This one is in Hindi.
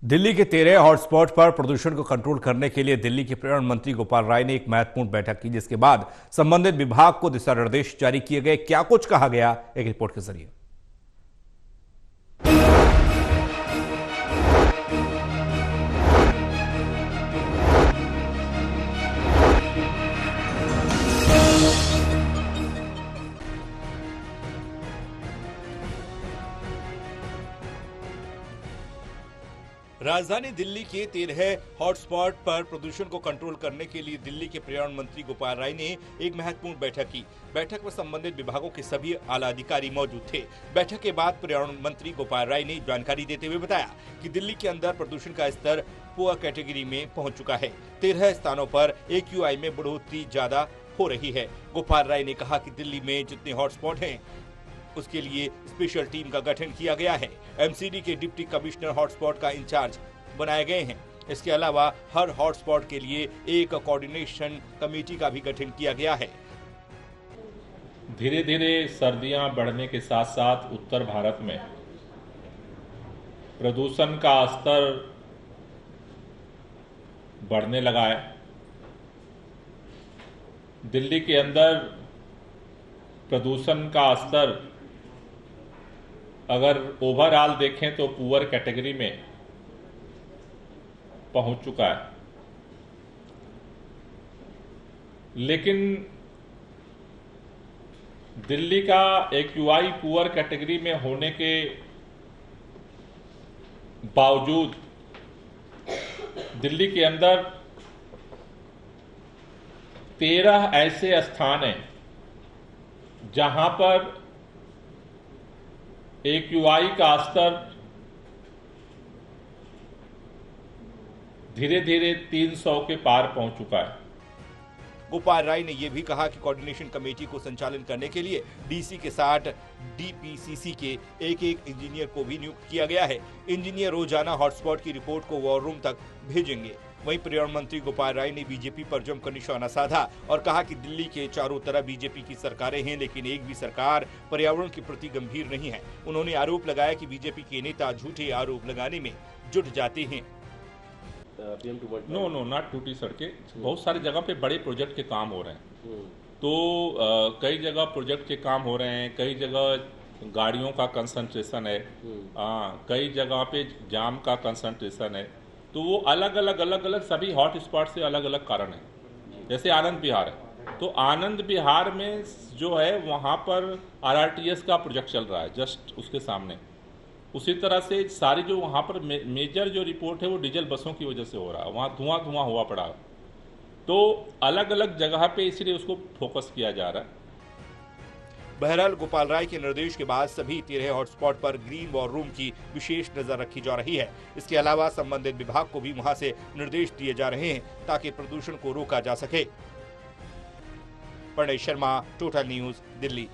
दिल्ली के 13 हॉटस्पॉट पर प्रदूषण को कंट्रोल करने के लिए दिल्ली के पर्यावरण मंत्री गोपाल राय ने एक महत्वपूर्ण बैठक की, जिसके बाद संबंधित विभाग को दिशा निर्देश जारी किए गए। क्या कुछ कहा गया, एक रिपोर्ट के जरिए। राजधानी दिल्ली के 13 हॉटस्पॉट पर प्रदूषण को कंट्रोल करने के लिए दिल्ली के पर्यावरण मंत्री गोपाल राय ने एक महत्वपूर्ण बैठक की। बैठक में संबंधित विभागों के सभी आला अधिकारी मौजूद थे। बैठक के बाद पर्यावरण मंत्री गोपाल राय ने जानकारी देते हुए बताया कि दिल्ली के अंदर प्रदूषण का स्तर पुअर कैटेगरी में पहुंच चुका है। 13 स्थानों पर AQI में बढ़ोतरी ज्यादा हो रही है। गोपाल राय ने कहा कि दिल्ली में जितने हॉटस्पॉट हैं उसके लिए स्पेशल टीम का गठन किया गया है। MCD के डिप्टी कमिश्नर हॉटस्पॉट का इंचार्ज बनाए गए हैं। इसके अलावा हर हॉटस्पॉट के लिए एक कोऑर्डिनेशन कमेटी का भी गठन किया गया है। धीरे धीरे सर्दियां बढ़ने के साथ साथ उत्तर भारत में प्रदूषण का स्तर बढ़ने लगा है। दिल्ली के अंदर प्रदूषण का स्तर अगर ओवरऑल देखें तो पुअर कैटेगरी में पहुंच चुका है, लेकिन दिल्ली का AQI पुअर कैटेगरी में होने के बावजूद दिल्ली के अंदर 13 ऐसे स्थान हैं जहां पर AQI का स्तर धीरे धीरे 300 के पार पहुंच चुका है। गोपाल राय ने यह भी कहा कि कोऑर्डिनेशन कमेटी को संचालन करने के लिए DC के साथ DPCC के एक इंजीनियर को भी नियुक्त किया गया है। इंजीनियर रोजाना हॉटस्पॉट की रिपोर्ट को वॉर रूम तक भेजेंगे। वहीं पर्यावरण मंत्री गोपाल राय ने बीजेपी पर जमकर निशाना साधा और कहा कि दिल्ली के चारों तरफ बीजेपी की सरकारें हैं, लेकिन एक भी सरकार पर्यावरण के प्रति गंभीर नहीं है। उन्होंने आरोप लगाया कि बीजेपी के नेता झूठे आरोप लगाने में जुट जाते हैं। नो नॉट टूटी सड़कें, बहुत सारी जगह पे बड़े प्रोजेक्ट के काम हो रहे हैं। तो कई जगह प्रोजेक्ट के काम हो रहे हैं, कई जगह गाड़ियों का कंसंट्रेशन है, कई जगह पे जाम का कंसंट्रेशन है। तो वो अलग अलग सभी हॉट स्पॉट से अलग अलग कारण है। जैसे आनंद विहार है, तो आनंद विहार में जो है वहाँ पर RRTS का प्रोजेक्ट चल रहा है जस्ट उसके सामने। उसी तरह से सारी जो वहाँ पर मेजर जो रिपोर्ट है वो डीजल बसों की वजह से हो रहा है, वहाँ धुआं हुआ पड़ा। तो अलग अलग जगह पे इसलिए उसको फोकस किया जा रहा है। बहरहाल गोपाल राय के निर्देश के बाद सभी 13 हॉटस्पॉट पर ग्रीन वॉर रूम की विशेष नजर रखी जा रही है। इसके अलावा संबंधित विभाग को भी वहां से निर्देश दिए जा रहे हैं ताकि प्रदूषण को रोका जा सके। Pranay Sharma, total news, Delhi.